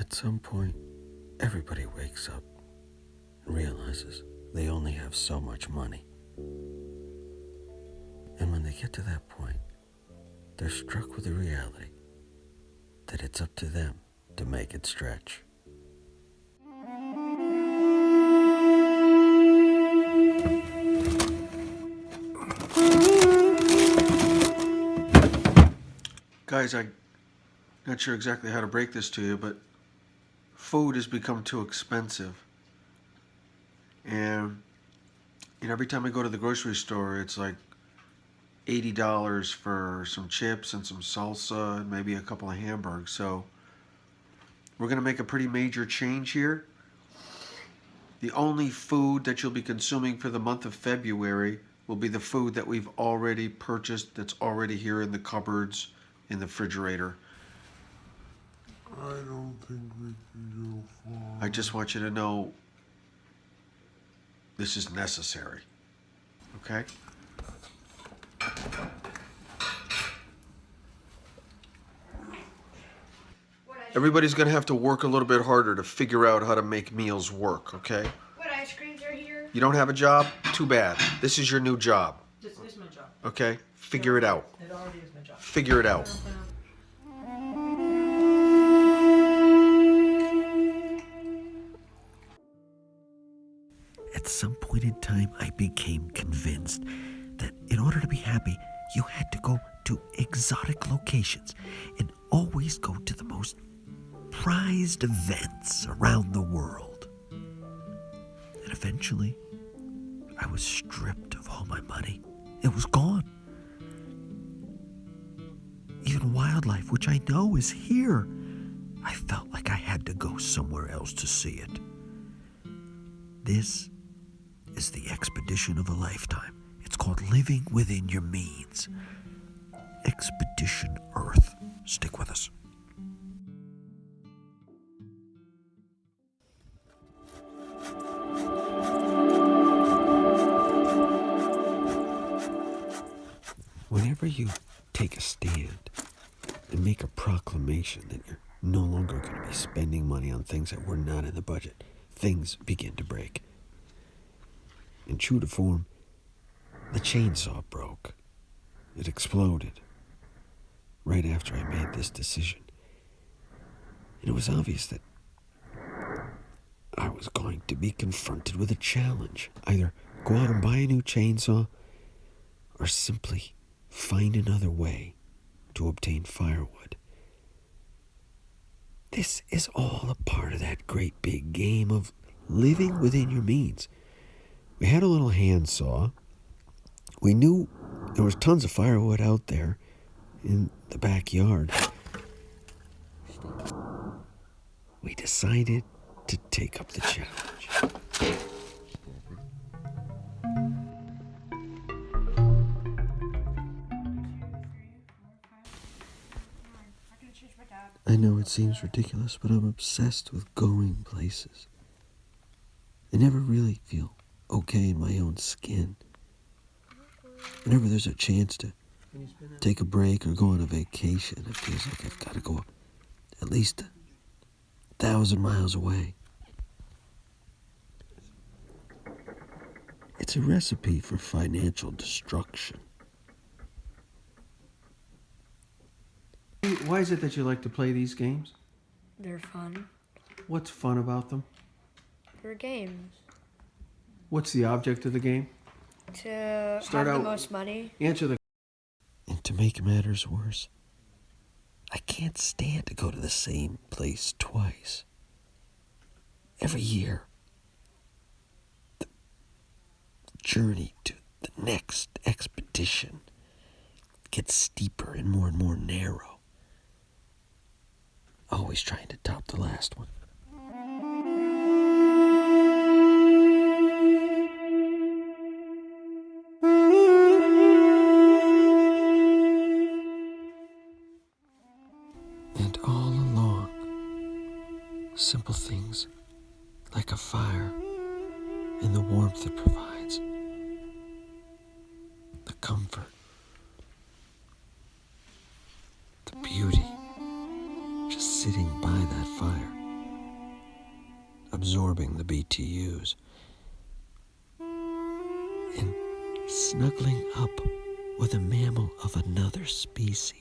At some point, everybody wakes up and realizes they only have so much money. And when they get to that point, they're struck with the reality that it's up to them to make it stretch. Guys, I'm not sure exactly how to break this to you, but food has become too expensive. And every time I go to the grocery store, it's like $80 for some chips and some salsa and maybe a couple of hamburgers. So we're going to make a pretty major change here. The only food that you'll be consuming for the month of February will be the food that we've already purchased, that's already here in the cupboards, in the refrigerator. I don't think we can go far. I just want you to know this is necessary. Okay? Everybody's going to have to work a little bit harder to figure out how to make meals work, okay? What ice creams are here? You don't have a job? Too bad. This is your new job, This is my job. okay? Figure it out. It already is my job. Figure it out. At some point in time, I became convinced that in order to be happy, you had to go to exotic locations and always go to the most prized events around the world. And eventually, I was stripped of all my money. It was gone. Even wildlife, which I know is here, I felt like I had to go somewhere else to see it. This is the expedition of a lifetime. It's called Living Within Your Means. Expedition Earth. Stick with us. Whenever you take a stand and make a proclamation that you're no longer going to be spending money on things that were not in the budget, things begin to break. And true to form, the chainsaw broke. It exploded right after I made this decision. And it was obvious that I was going to be confronted with a challenge. Either go out and buy a new chainsaw or simply find another way to obtain firewood. This is all a part of that great big game of living within your means. We had a little handsaw. We knew there was tons of firewood out there in the backyard. We decided to take up the challenge. I know it seems ridiculous, but I'm obsessed with going places. I never really feel okay in my own skin. Whenever there's a chance to take a break or go on a vacation, it feels like I've got to go at least 1,000 miles away. It's a recipe for financial destruction. Why is it that you like to play these games? They're fun. What's fun about them? They're games. What's the object of the game? To Start have out- the most money. Answer the... And to make matters worse, I can't stand to go to the same place twice. Every year, the journey to the next expedition gets steeper and more narrow. Always trying to top the last one. And all along, simple things like a fire and the warmth it provides, the comfort, the beauty, just sitting by that fire. absorbing the BTUs, and snuggling up with a mammal of another species.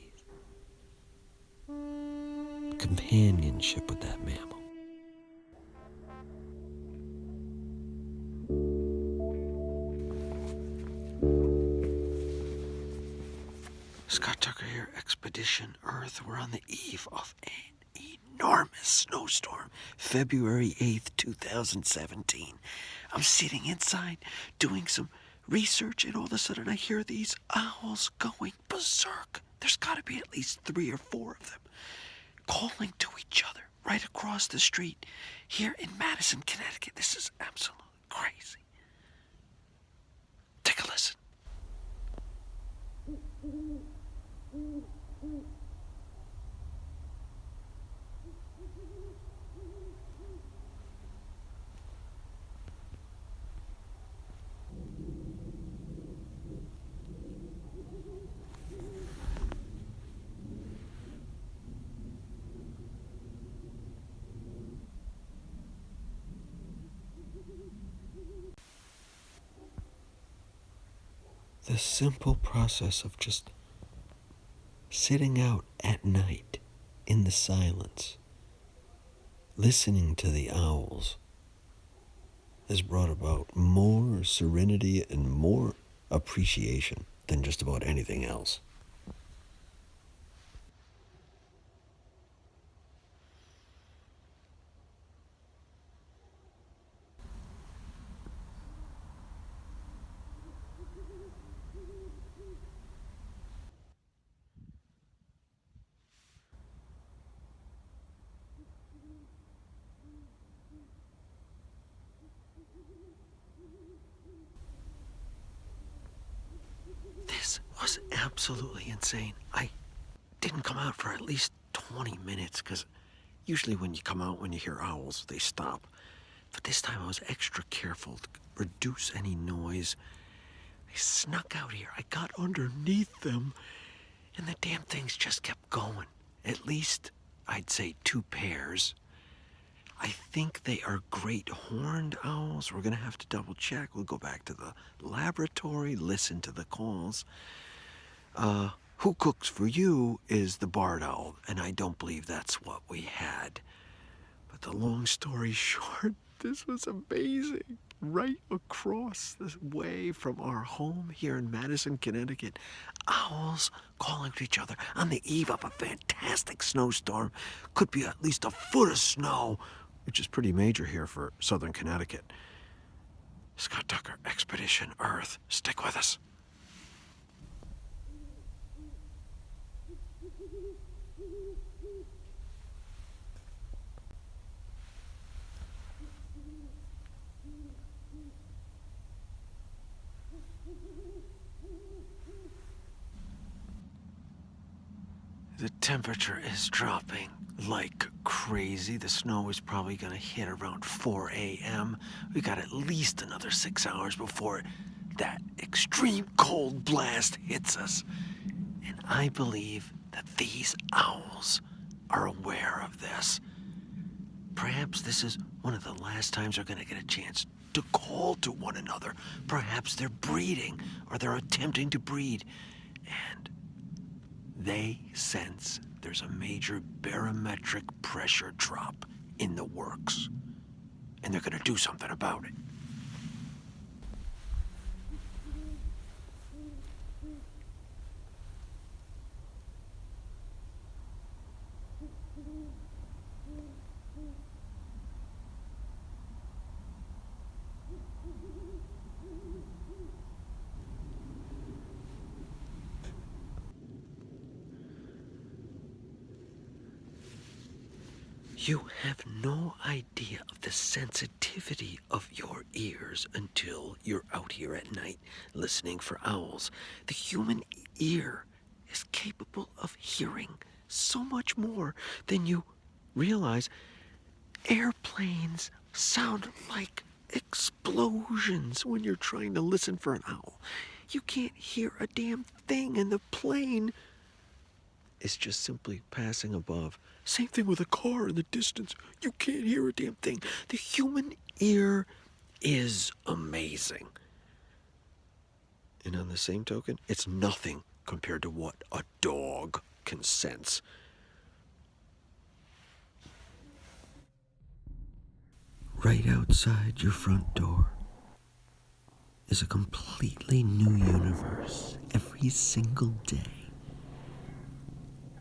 Companionship with that mammal. Scott Tucker here, Expedition Earth. We're on the eve of an enormous snowstorm, February 8th, 2017. I'm sitting inside doing some research, and all of a sudden I hear these owls going berserk. There's got to be at least 3 or 4 of them calling to each other right across the street here in Madison, Connecticut. This is absolutely crazy. Take a listen. The simple process of just sitting out at night in the silence, listening to the owls, has brought about more serenity and more appreciation than just about anything else. This was absolutely insane. I didn't come out for at least 20 minutes, because usually when you come out, when you hear owls, they stop. But this time I was extra careful to reduce any noise. They snuck out here. I got underneath them, and the damn things just kept going. At least, I'd say 2 pairs. I think they are great horned owls. We're going to have to double check. We'll go back to the laboratory, listen to the calls. Who cooks for you is the barred owl, and I don't believe that's what we had. But the long story short, this was amazing. Right across the way from our home here in Madison, Connecticut, owls calling to each other on the eve of a fantastic snowstorm. Could be at least a foot of snow, which is pretty major here for southern Connecticut. Scott Tucker, Expedition Earth. Stick with us. The temperature is dropping like crazy. The snow is probably going to hit around 4 a.m. We got at least another 6 hours before that extreme cold blast hits us. And I believe that these owls are aware of this. Perhaps this is one of the last times they're going to get a chance to call to one another. Perhaps they're breeding, or they're attempting to breed. And they sense there's a major barometric pressure drop in the works, and they're going to do something about it. You have no idea of the sensitivity of your ears until you're out here at night listening for owls. The human ear is capable of hearing so much more than you realize. Airplanes sound like explosions when you're trying to listen for an owl. You can't hear a damn thing in the plane is just simply passing above. Same thing with a car in the distance. You can't hear a damn thing. The human ear is amazing. And on the same token, it's nothing compared to what a dog can sense. Right outside your front door is a completely new universe every single day.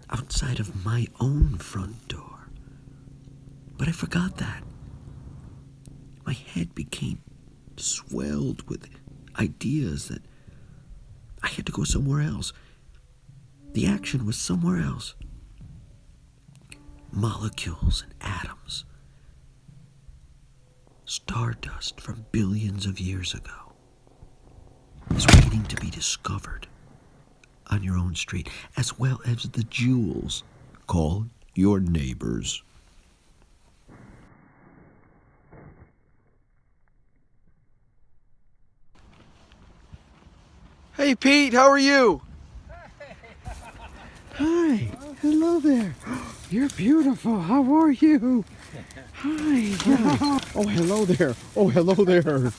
Outside of my own front door. But I forgot that. My head became swelled with ideas that I had to go somewhere else. The action was somewhere else. Molecules and atoms. Stardust from billions of years ago is waiting to be discovered on your own street, as well as the jewels called your neighbors. Hey, Pete, how are you? Hi, hello there. You're beautiful. How are you? Hi. Yeah. Oh, hello there. Oh, hello there.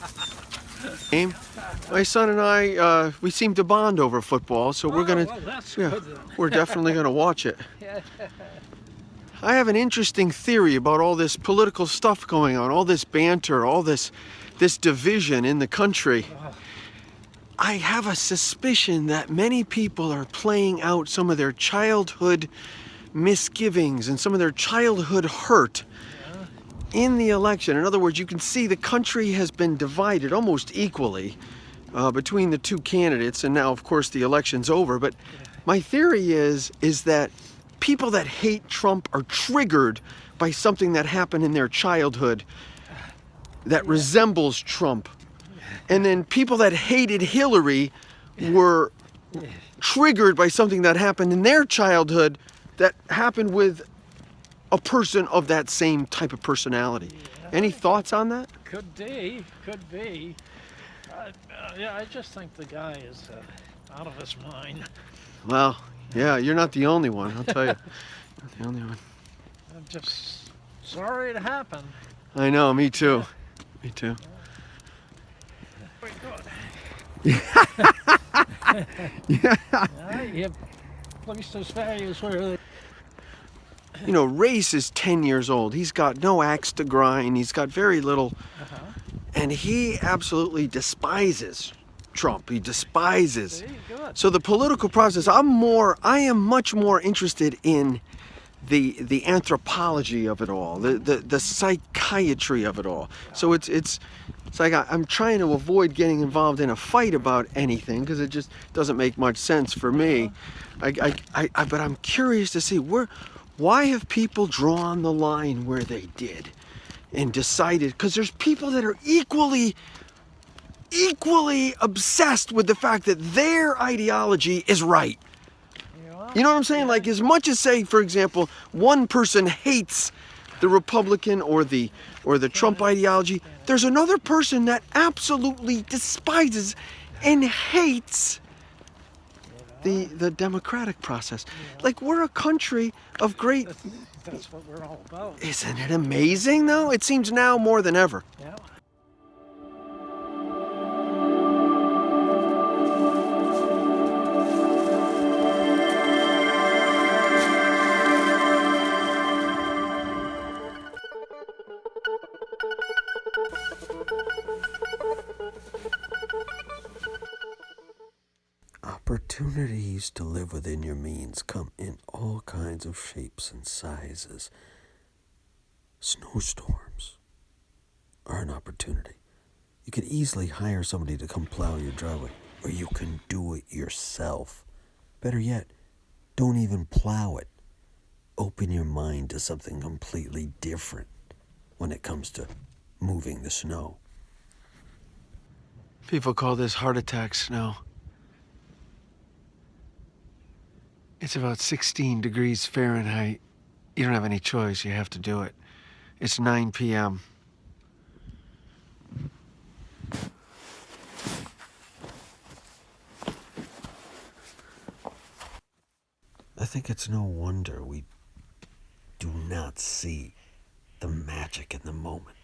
My son and I, we seem to bond over football, so we're gonna, we're definitely gonna watch it. I have an interesting theory about all this political stuff going on, all this banter, all this division in the country. I have a suspicion that many people are playing out some of their childhood misgivings and some of their childhood hurt in the election. In other words, you can see the country has been divided almost equally between the two candidates, and now, of course, the election's over. But my theory is that people that hate Trump are triggered by something that happened in their childhood that resembles Trump. And then people that hated Hillary were triggered by something that happened in their childhood that happened with a person of that same type of personality. Any thoughts on that? Could be. Yeah, I just think the guy is out of his mind. Well, yeah, you're not the only one, I'll tell you. Not the only one. I'm just sorry it happened. I know, me too. Me too. Yeah, you have places values where they... You know, Race is 10 years old. He's got no axe to grind. He's got very little. And he absolutely despises Trump. He despises. See, good. So the political process, I am much more interested in the anthropology of it all, the psychiatry of it all. So it's like I'm trying to avoid getting involved in a fight about anything because it just doesn't make much sense for me. But I'm curious to see why have people drawn the line where they did and decided, because there's people that are equally obsessed with the fact that their ideology is right. You know what I'm saying? Like, as much as, say, for example, one person hates the Republican or the Trump ideology, there's another person that absolutely despises and hates the democratic process. Like, we're a country of great... That's what we're all about. Isn't it amazing, though? It seems now more than ever. Yeah. Opportunities to live within your means come in all kinds of shapes and sizes. Snowstorms are an opportunity. You can easily hire somebody to come plow your driveway, or you can do it yourself. Better yet, don't even plow it. Open your mind to something completely different when it comes to moving the snow. People call this heart attack snow. It's about 16 degrees Fahrenheit. You don't have any choice. You have to do it. It's 9 p.m. I think it's no wonder we do not see the magic in the moment.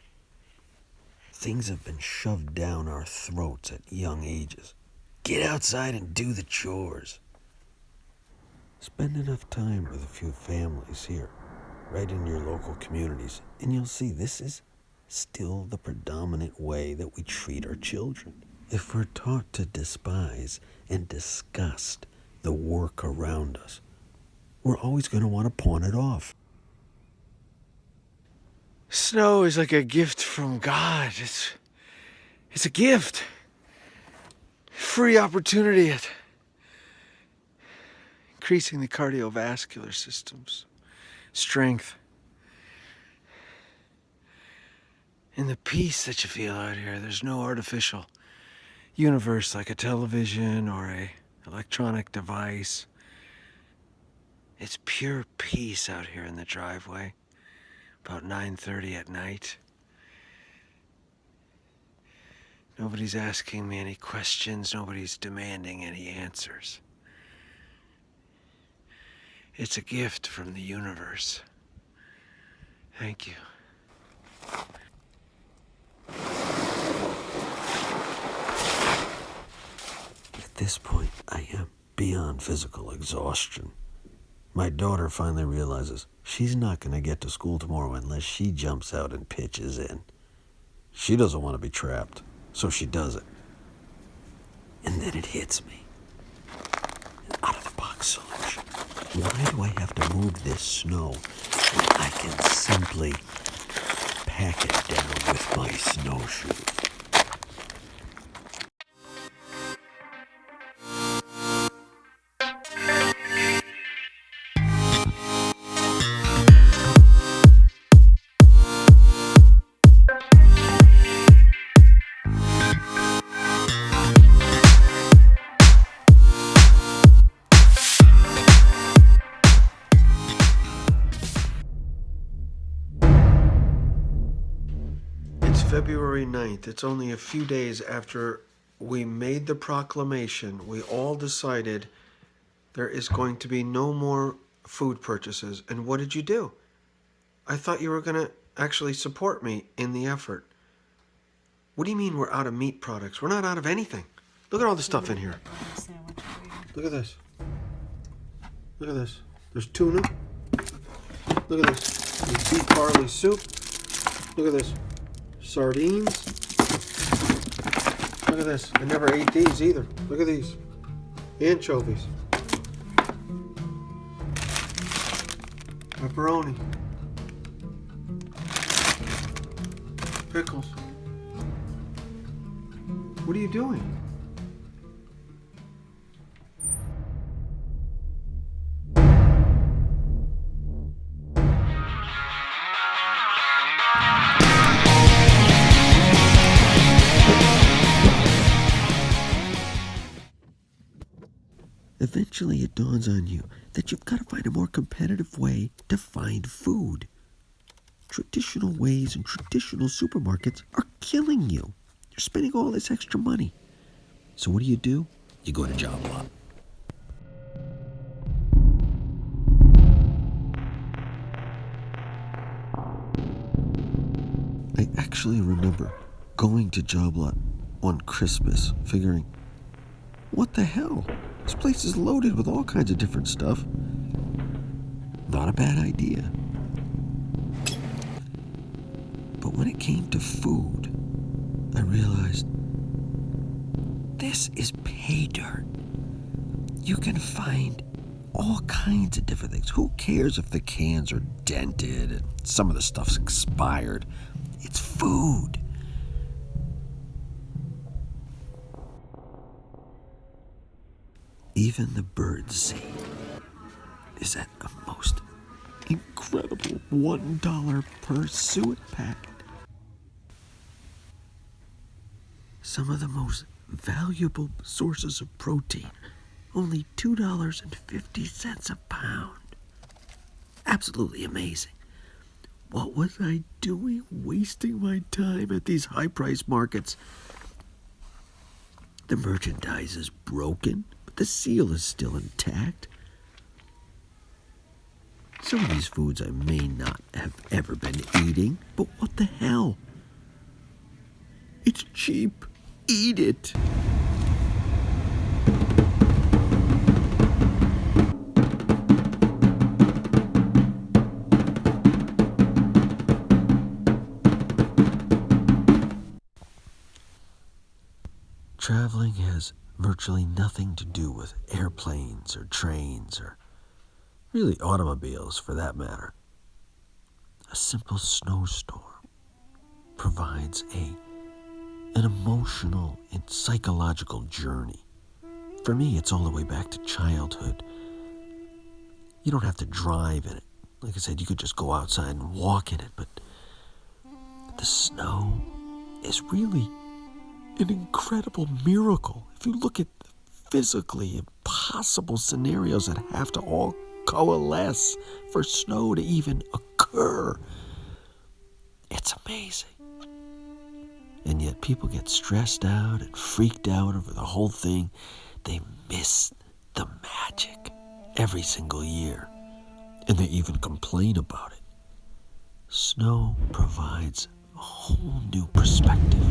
Things have been shoved down our throats at young ages. Get outside and do the chores. Spend enough time with a few families here, right in your local communities, and you'll see this is still the predominant way that we treat our children. If we're taught to despise and disgust the work around us, we're always going to want to pawn it off. Snow is like a gift from God. It's a gift. Free opportunity at increasing the cardiovascular system's strength. And the peace that you feel out here. There's no artificial universe like a television or a electronic device. It's pure peace out here in the driveway. About 9:30 at night. Nobody's asking me any questions. Nobody's demanding any answers. It's a gift from the universe. Thank you. At this point, I am beyond physical exhaustion. My daughter finally realizes she's not going to get to school tomorrow unless she jumps out and pitches in. She doesn't want to be trapped, so she does it. And then it hits me. An out-of-the-box solution. Why do I have to move this snow when I can simply pack it down with my snowshoes? February 9th. It's only a few days after we made the proclamation. We all decided there is going to be no more food purchases. And what did you do? I thought you were going to actually support me in the effort. What do you mean we're out of meat products? We're not out of anything. Look at all the stuff in here. Look at this. Look at this. There's tuna. Look at this. There's beef barley soup. Look at this. Sardines. Look at this. I never ate these either. Look at these. Anchovies. Pepperoni. Pickles. What are you doing? Eventually it dawns on you that you've got to find a more competitive way to find food. Traditional ways and traditional supermarkets are killing you. You're spending all this extra money. So what do? You go to Job Lot. I actually remember going to Job Lot on Christmas, figuring, what the hell? This place is loaded with all kinds of different stuff. Not a bad idea. But when it came to food, I realized this is pay dirt. You can find all kinds of different things. Who cares if the cans are dented and some of the stuff's expired? It's food. Even the bird seed is at a most incredible $1 per suet packet. Some of the most valuable sources of protein, only $2.50 a pound. Absolutely amazing. What was I doing wasting my time at these high-priced markets? The merchandise is broken, but the seal is still intact. Some of these foods I may not have ever been eating, but what the hell? It's cheap. Eat it. Traveling has virtually nothing to do with airplanes or trains or really automobiles for that matter. A simple snowstorm provides an emotional and psychological journey. For me, it's all the way back to childhood. You don't have to drive in it. Like I said, you could just go outside and walk in it, but the snow is really an incredible miracle. If you look at the physically impossible scenarios that have to all coalesce for snow to even occur, it's amazing. And yet people get stressed out and freaked out over the whole thing. They miss the magic every single year. And they even complain about it. Snow provides a whole new perspective.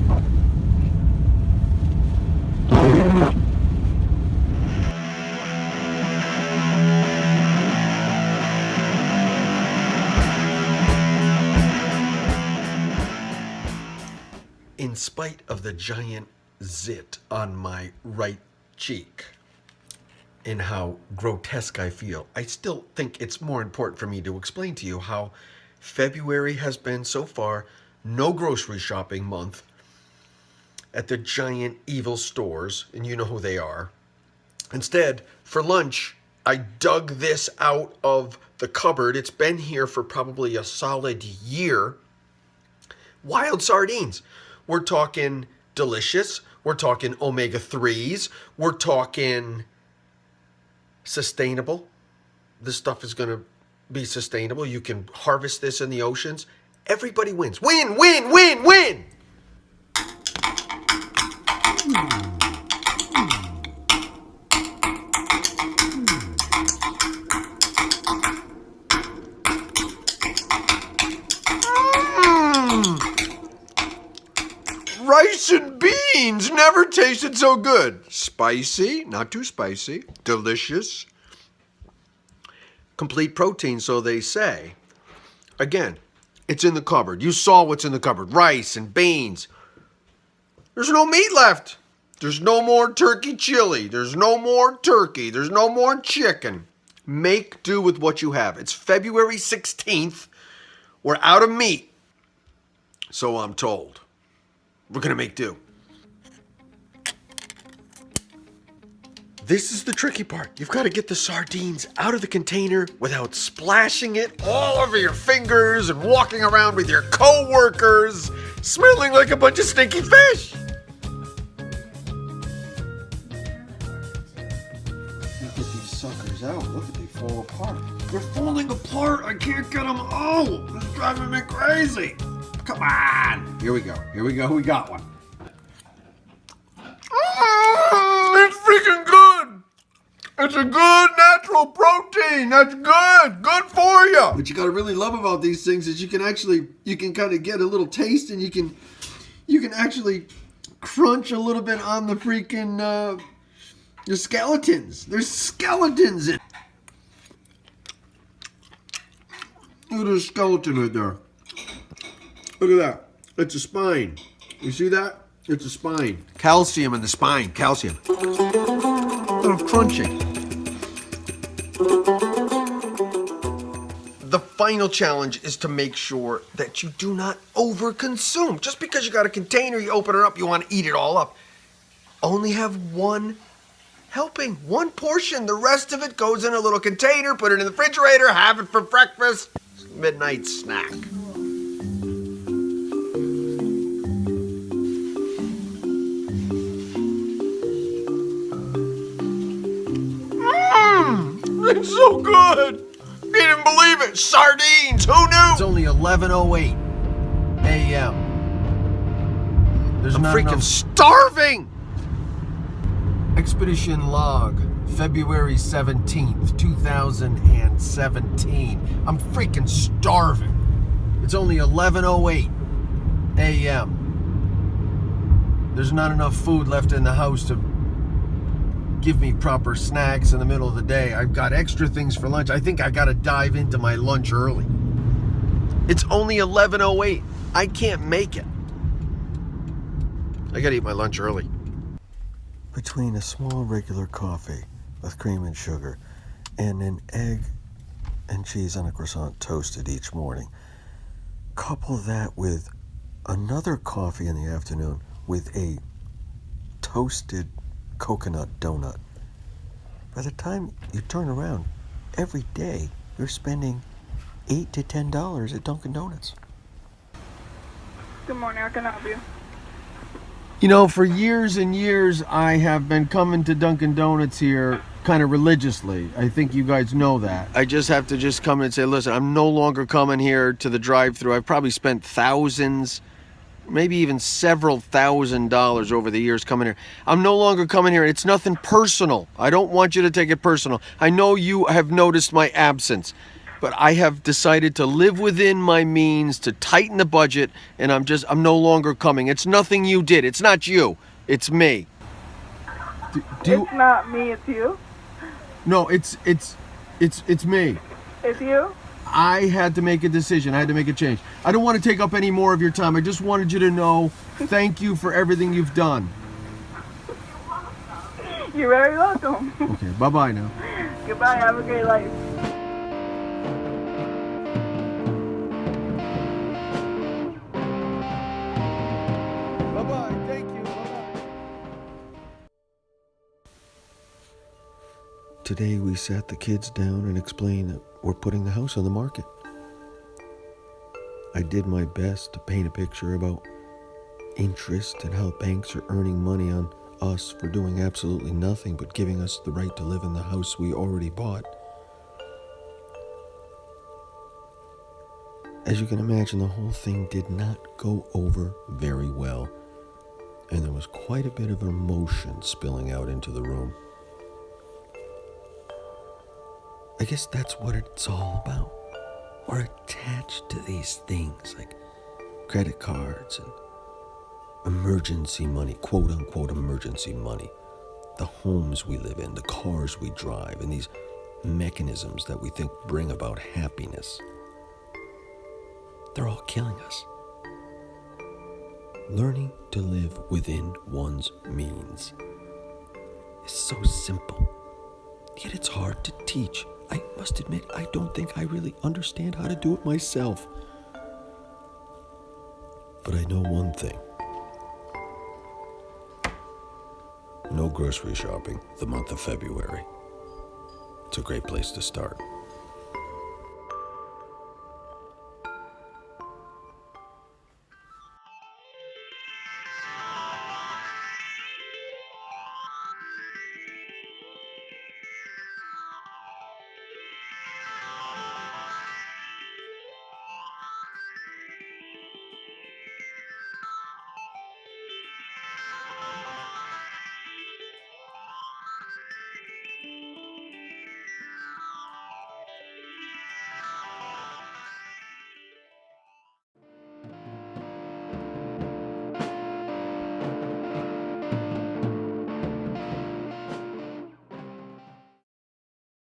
In spite of the giant zit on my right cheek and how grotesque I feel, I still think it's more important for me to explain to you how February has been so far no grocery shopping month at the giant evil stores, and you know who they are. Instead, for lunch, I dug this out of the cupboard. It's been here for probably a solid year. Wild sardines. We're talking delicious. We're talking omega-3s. We're talking sustainable. This stuff is going to be sustainable. You can harvest this in the oceans. Everybody wins. Win, win, win, win! Rice and beans never tasted so good. Spicy, not too spicy, delicious. Complete protein, so they say. Again, it's in the cupboard. You saw what's in the cupboard. Rice and beans. There's no meat left. There's no more turkey chili. There's no more turkey. There's no more chicken. Make do with what you have. It's February 16th. We're out of meat. So I'm told. We're going to make do. This is the tricky part. You've got to get the sardines out of the container without splashing it all over your fingers and walking around with your co-workers smelling like a bunch of stinky fish. Get these suckers out. Look at they fall apart. They're falling apart. I can't get them out. This is driving me crazy. Come on. Here we go. Here we go. We got one. It's freaking good. It's a good natural protein. That's good. Good for you. What you gotta really love about these things is you can kind of get a little taste, and you can actually crunch a little bit on the freaking the skeletons. There's skeletons in. Look at the skeleton right there. Look at that. It's a spine. You see that? It's a spine. Calcium in the spine. Calcium. A little crunching. The final challenge is to make sure that you do not overconsume. Just because you got a container, you open it up, you want to eat it all up. Only have one helping, one portion. The rest of it goes in a little container, put it in the refrigerator, have it for breakfast. Midnight snack. It's so good. You didn't believe it. Sardines. Who knew? It's only 11:08 a.m. There's I'm not freaking enough. starving. Expedition log. February 17th, 2017. I'm freaking starving. It's only 11:08 a.m. There's not enough food left in the house to give me proper snacks in the middle of the day. I've got extra things for lunch. I think I gotta dive into my lunch early. It's only 11:08. I can't make it. I gotta eat my lunch early. Between a small regular coffee with cream and sugar and an egg and cheese on a croissant toasted each morning, couple that with another coffee in the afternoon with a toasted coconut donut. By the time you turn around, every day you're spending $8 to $10 at Dunkin' Donuts. Good morning, how can I help you? You know, for years and years, I have been coming to Dunkin' Donuts here kind of religiously. I think you guys know that. I just have to just come and say, listen, I'm no longer coming here to the drive-thru. I've probably spent thousands, maybe even several $1,000s over the years coming here. I'm no longer coming here. It's nothing personal. I don't want you to take it personal. I know you have noticed my absence, but I have decided to live within my means, to tighten the budget, and I'm no longer coming. It's nothing you did. It's not you. It's me. It's not me, it's you. No, it's me. It's you? I had to make a decision. I had to make a change. I don't want to take up any more of your time. I just wanted you to know, thank you for everything you've done. You're very welcome. Okay, bye-bye now. Goodbye, have a great life. Bye-bye, thank you, bye-bye. Today we sat the kids down and explained that we're putting the house on the market. I did my best to paint a picture about interest and how banks are earning money on us for doing absolutely nothing but giving us the right to live in the house we already bought. As you can imagine, the whole thing did not go over very well, and there was quite a bit of emotion spilling out into the room. I guess that's what it's all about. We're attached to these things like credit cards and emergency money, quote unquote emergency money, the homes we live in, the cars we drive, and these mechanisms that we think bring about happiness. They're all killing us. Learning to live within one's means is so simple, yet it's hard to teach. I must admit, I don't think I really understand how to do it myself. But I know one thing. No grocery shopping the month of February. It's a great place to start.